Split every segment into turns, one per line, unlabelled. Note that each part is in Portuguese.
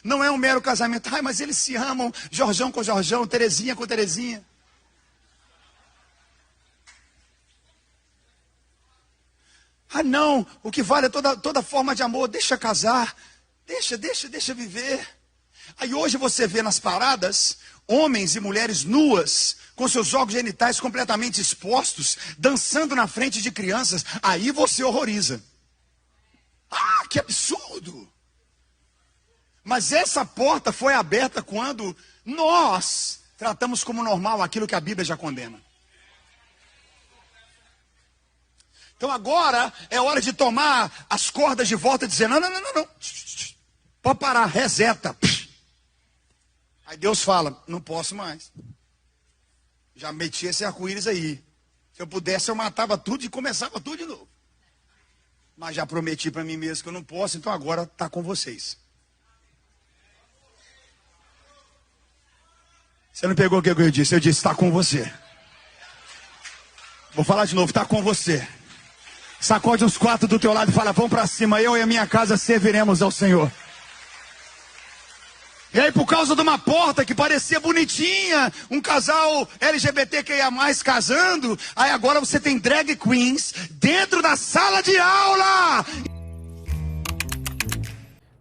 Não é um mero casamento. Ai, mas eles se amam, Jorjão com Jorjão, Terezinha com Terezinha. Ah, não, o que vale é toda forma de amor. Deixa casar, deixa viver. Aí hoje você vê nas paradas homens e mulheres nuas, com seus órgãos genitais completamente expostos, dançando na frente de crianças. Aí você horroriza. Ah, que absurdo! Mas essa porta foi aberta quando nós tratamos como normal aquilo que a Bíblia já condena. Então agora é hora de tomar as cordas de volta e dizer, não. Pode parar, reseta. Aí Deus fala, não posso mais. Já meti esse arco-íris aí. Se eu pudesse, eu matava tudo e começava tudo de novo. Mas já prometi para mim mesmo que eu não posso, então agora está com vocês. Você não pegou o que eu disse? Eu disse, está com você. Vou falar de novo, está com você. Sacode os 4 do teu lado e fala, vamos para cima, eu e a minha casa serviremos ao Senhor. E aí, por causa de uma porta que parecia bonitinha, um casal LGBTQIA+, casando, aí agora você tem drag queens dentro da sala de aula.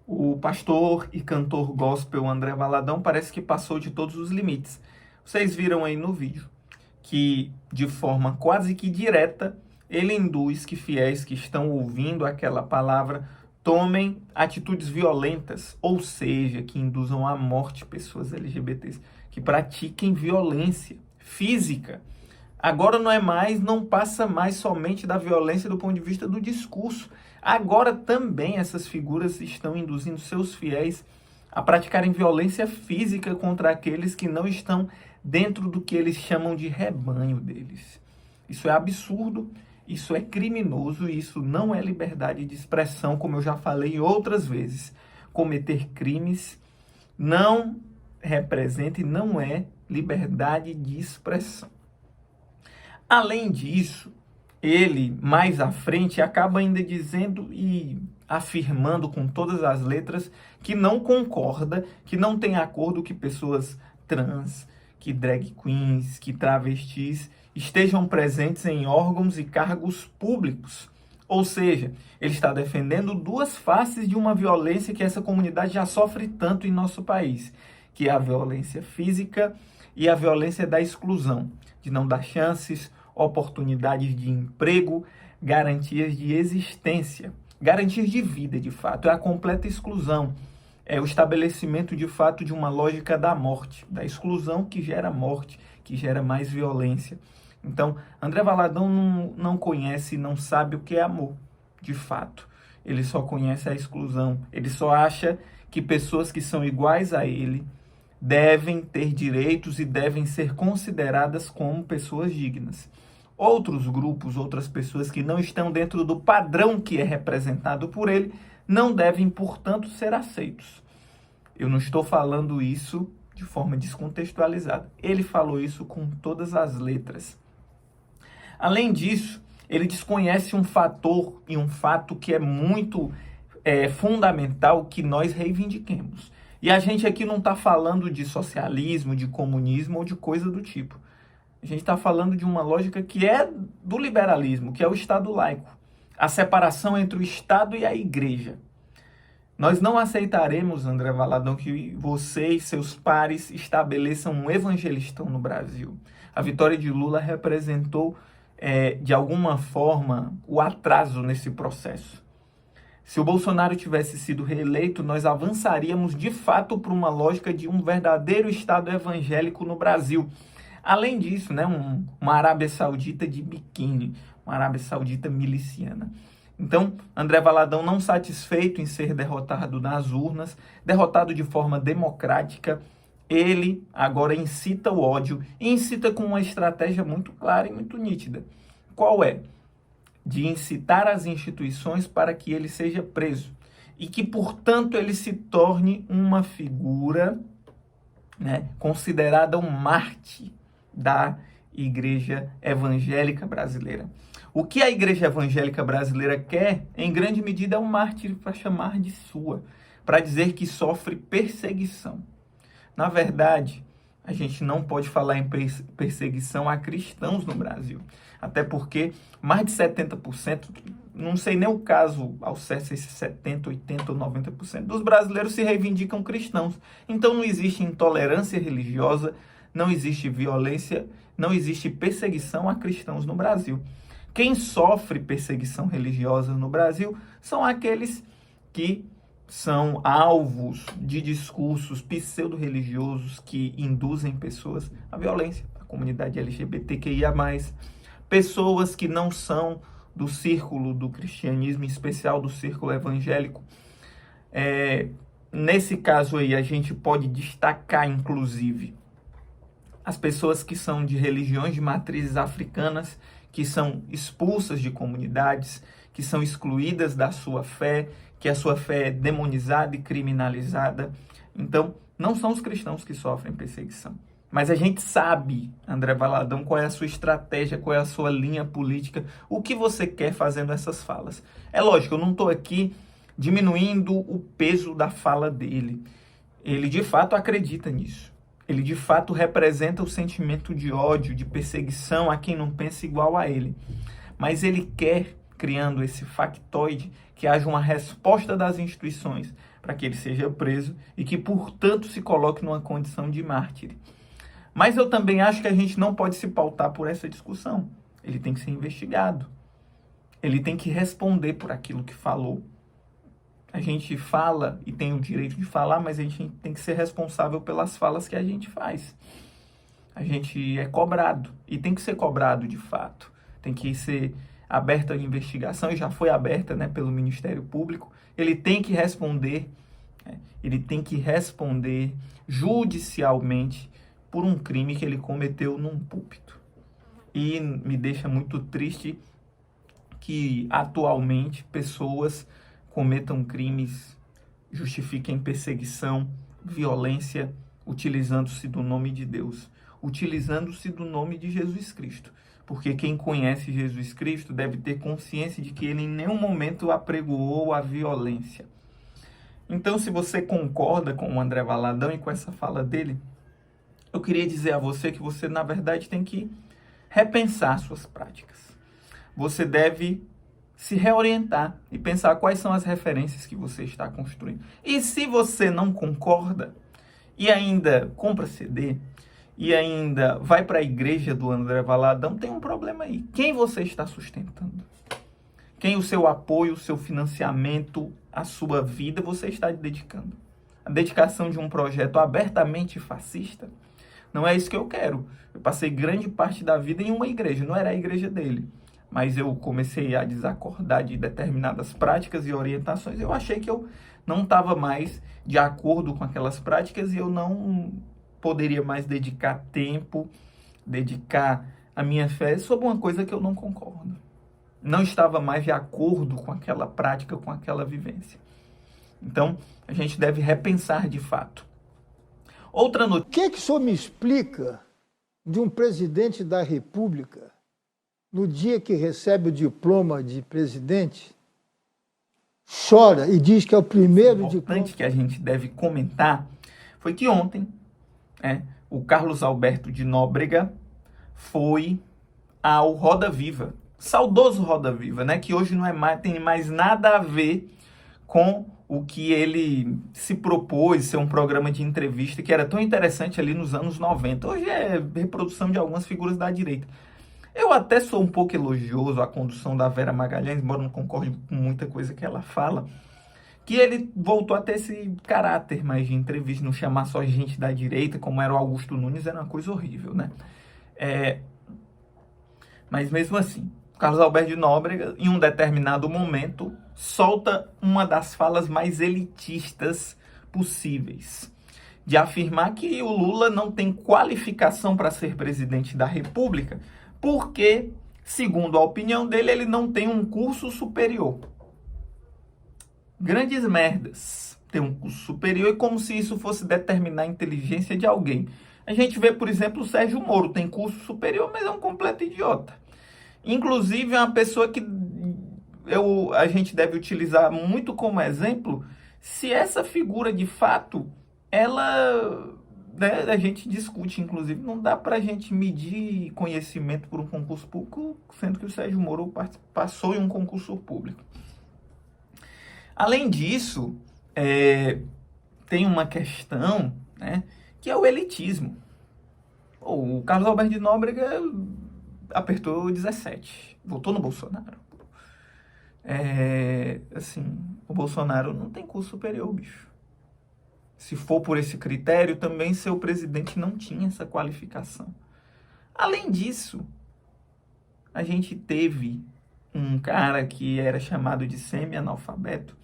O pastor e cantor gospel André Valadão parece que passou de todos os limites. Vocês viram aí no vídeo que, de forma quase que direta, ele induz que fiéis que estão ouvindo aquela palavra tomem atitudes violentas, ou seja, que induzam à morte pessoas LGBTs, que pratiquem violência física. Agora não passa mais somente da violência do ponto de vista do discurso. Agora também essas figuras estão induzindo seus fiéis a praticarem violência física contra aqueles que não estão dentro do que eles chamam de rebanho deles. Isso é absurdo. Isso é criminoso e isso não é liberdade de expressão, como eu já falei outras vezes. Cometer crimes não representa e não é liberdade de expressão. Além disso, ele, mais à frente, acaba ainda dizendo e afirmando com todas as letras que não concorda, que não tem acordo que pessoas trans, que drag queens, que travestis estejam presentes em órgãos e cargos públicos. Ou seja, ele está defendendo duas faces de uma violência que essa comunidade já sofre tanto em nosso país, que é a violência física e a violência da exclusão, de não dar chances, oportunidades de emprego, garantias de existência, garantias de vida, de fato. É a completa exclusão. É o estabelecimento, de fato, de uma lógica da morte, da exclusão que gera morte, que gera mais violência. Então, André Valadão não conhece, não sabe o que é amor, de fato. Ele só conhece a exclusão. Ele só acha que pessoas que são iguais a ele devem ter direitos e devem ser consideradas como pessoas dignas. Outros grupos, outras pessoas que não estão dentro do padrão que é representado por ele, não devem, portanto, ser aceitos. Eu não estou falando isso de forma descontextualizada. Ele falou isso com todas as letras. Além disso, ele desconhece um fator e um fato que é muito fundamental que nós reivindiquemos. E a gente aqui não está falando de socialismo, de comunismo ou de coisa do tipo. A gente está falando de uma lógica que é do liberalismo, que é o Estado laico. A separação entre o Estado e a Igreja. Nós não aceitaremos, André Valadão, que você e seus pares estabeleçam um evangelistão no Brasil. A vitória de Lula representou, de alguma forma, o atraso nesse processo. Se o Bolsonaro tivesse sido reeleito, nós avançaríamos de fato para uma lógica de um verdadeiro Estado evangélico no Brasil. Além disso, né, uma Arábia Saudita de biquíni, uma Arábia Saudita miliciana. Então, André Valadão, não satisfeito em ser derrotado nas urnas, derrotado de forma democrática, ele agora incita o ódio e incita com uma estratégia muito clara e muito nítida. Qual é? De incitar as instituições para que ele seja preso e que, portanto, ele se torne uma figura, né, considerada um mártir da Igreja Evangélica Brasileira. O que a Igreja Evangélica Brasileira quer, em grande medida, é um mártir para chamar de sua, para dizer que sofre perseguição. Na verdade, a gente não pode falar em perseguição a cristãos no Brasil. Até porque mais de 70%, não sei nem o caso ao certo, se 70%, 80% ou 90% dos brasileiros se reivindicam cristãos. Então não existe intolerância religiosa, não existe violência, não existe perseguição a cristãos no Brasil. Quem sofre perseguição religiosa no Brasil são aqueles que são alvos de discursos pseudo-religiosos que induzem pessoas à violência, a comunidade LGBTQIA+, pessoas que não são do círculo do cristianismo, em especial do círculo evangélico. Nesse caso aí, a gente pode destacar, inclusive, as pessoas que são de religiões de matrizes africanas, que são expulsas de comunidades, que são excluídas da sua fé, que a sua fé é demonizada e criminalizada. Então, não são os cristãos que sofrem perseguição. Mas a gente sabe, André Valadão, qual é a sua estratégia, qual é a sua linha política, o que você quer fazendo essas falas. É lógico, eu não estou aqui diminuindo o peso da fala dele. Ele, de fato, acredita nisso. Ele, de fato, representa o sentimento de ódio, de perseguição a quem não pensa igual a ele. Mas ele quer, criando esse factoide, que haja uma resposta das instituições para que ele seja preso e que, portanto, se coloque numa condição de mártir. Mas eu também acho que a gente não pode se pautar por essa discussão. Ele tem que ser investigado. Ele tem que responder por aquilo que falou. A gente fala e tem o direito de falar, mas a gente tem que ser responsável pelas falas que a gente faz. A gente é cobrado e tem que ser cobrado de fato. Tem que ser aberta a investigação, e já foi aberta, né, pelo Ministério Público. Ele tem que responder judicialmente por um crime que ele cometeu num púlpito. E me deixa muito triste que atualmente pessoas cometam crimes, justifiquem perseguição, violência, utilizando-se do nome de Deus, utilizando-se do nome de Jesus Cristo. Porque quem conhece Jesus Cristo deve ter consciência de que ele em nenhum momento apregoou a violência. Então, se você concorda com o André Valadão e com essa fala dele, eu queria dizer a você que você, na verdade, tem que repensar suas práticas. Você deve se reorientar e pensar quais são as referências que você está construindo. E se você não concorda e ainda compra CD e ainda vai para a igreja do André Valadão, tem um problema aí. Quem você está sustentando? Quem o seu apoio, o seu financiamento, a sua vida você está dedicando? A dedicação de um projeto abertamente fascista? Não é isso que eu quero. Eu passei grande parte da vida em uma igreja, não era a igreja dele. Mas eu comecei a desacordar de determinadas práticas e orientações. Eu achei que eu não estava mais de acordo com aquelas práticas e eu não poderia mais dedicar tempo, dedicar a minha fé sobre uma coisa que eu não concordo. Não estava mais de acordo com aquela prática, com aquela vivência. Então, a gente deve repensar de fato. Outra notícia.
O que o senhor me explica de um presidente da República, no dia que recebe o diploma de presidente, chora e diz que é o primeiro diploma? O
importante que a gente deve comentar foi que ontem, o Carlos Alberto de Nóbrega foi ao Roda Viva, saudoso Roda Viva, né, que hoje não é mais, tem mais nada a ver com o que ele se propôs ser um programa de entrevista que era tão interessante ali nos anos 90. Hoje é reprodução de algumas figuras da direita. Eu até sou um pouco elogioso à condução da Vera Magalhães, embora não concorde com muita coisa que ela fala, que ele voltou a ter esse caráter mais de entrevista, não chamar só gente da direita, como era o Augusto Nunes, era uma coisa horrível, né? Mas mesmo assim, Carlos Alberto de Nóbrega, em um determinado momento, solta uma das falas mais elitistas possíveis, de afirmar que o Lula não tem qualificação para ser presidente da República, porque, segundo a opinião dele, ele não tem um curso superior. Grandes merdas. Tem um curso superior e como se isso fosse determinar a inteligência de alguém. A gente vê, por exemplo, o Sérgio Moro, tem curso superior, mas é um completo idiota. Inclusive, é uma pessoa que a gente deve utilizar muito como exemplo se essa figura de fato, ela, né, a gente discute, inclusive, não dá para a gente medir conhecimento por um concurso público, sendo que o Sérgio Moro passou em um concurso público. Além disso, tem uma questão, né, que é o elitismo. O Carlos Alberto de Nóbrega apertou 17, votou no Bolsonaro. Assim, o Bolsonaro não tem curso superior, bicho. Se for por esse critério, também seu presidente não tinha essa qualificação. Além disso, a gente teve um cara que era chamado de semi-analfabeto,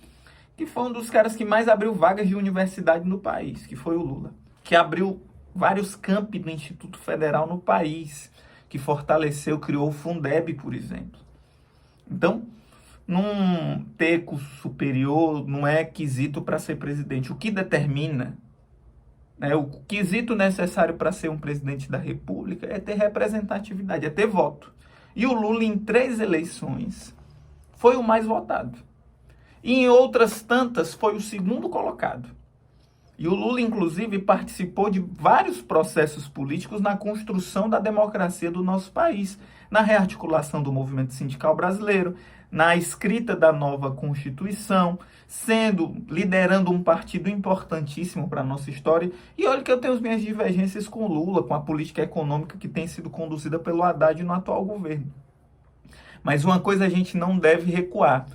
que foi um dos caras que mais abriu vagas de universidade no país, que foi o Lula, que abriu vários campi do Instituto Federal no país, que fortaleceu, criou o Fundeb, por exemplo. Então, não ter curso superior não é quesito para ser presidente. O que determina, né, o quesito necessário para ser um presidente da República é ter representatividade, é ter voto. E o Lula, em 3 eleições, foi o mais votado. E em outras tantas, foi o segundo colocado. E o Lula, inclusive, participou de vários processos políticos na construção da democracia do nosso país, na rearticulação do movimento sindical brasileiro, na escrita da nova Constituição, liderando um partido importantíssimo para a nossa história. E olha que eu tenho as minhas divergências com o Lula, com a política econômica que tem sido conduzida pelo Haddad no atual governo. Mas uma coisa a gente não deve recuar.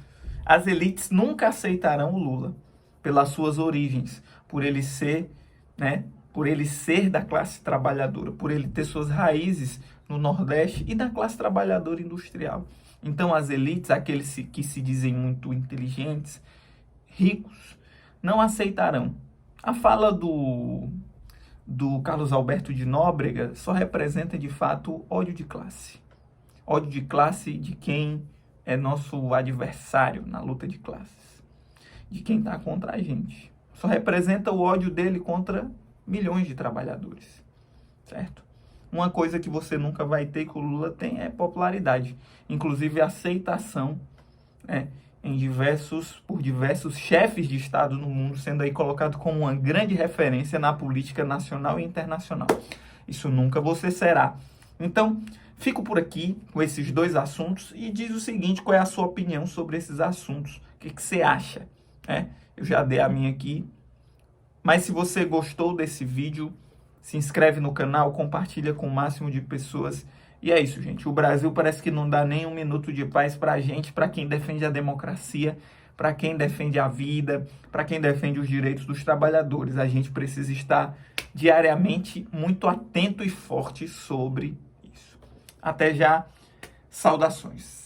As elites nunca aceitarão o Lula pelas suas origens, por ele ser, né, por ele ser da classe trabalhadora, por ele ter suas raízes no Nordeste e da classe trabalhadora industrial. Então as elites, aqueles que se dizem muito inteligentes, ricos, não aceitarão. A fala do Carlos Alberto de Nóbrega só representa de fato ódio de classe. Ódio de classe de quem é nosso adversário na luta de classes, de quem está contra a gente. Só representa o ódio dele contra milhões de trabalhadores, certo? Uma coisa que você nunca vai ter, que o Lula tem, é popularidade. Inclusive aceitação, né, por diversos chefes de Estado no mundo, sendo aí colocado como uma grande referência na política nacional e internacional. Isso nunca você será. Então, fico por aqui com esses 2 assuntos e diz o seguinte: qual é a sua opinião sobre esses assuntos? O que você acha? Eu já dei a minha aqui. Mas se você gostou desse vídeo, se inscreve no canal, compartilha com o máximo de pessoas. E é isso, gente. O Brasil parece que não dá nem um minuto de paz pra gente, pra quem defende a democracia, pra quem defende a vida, pra quem defende os direitos dos trabalhadores. A gente precisa estar diariamente muito atento e forte sobre isso. Até já. Saudações.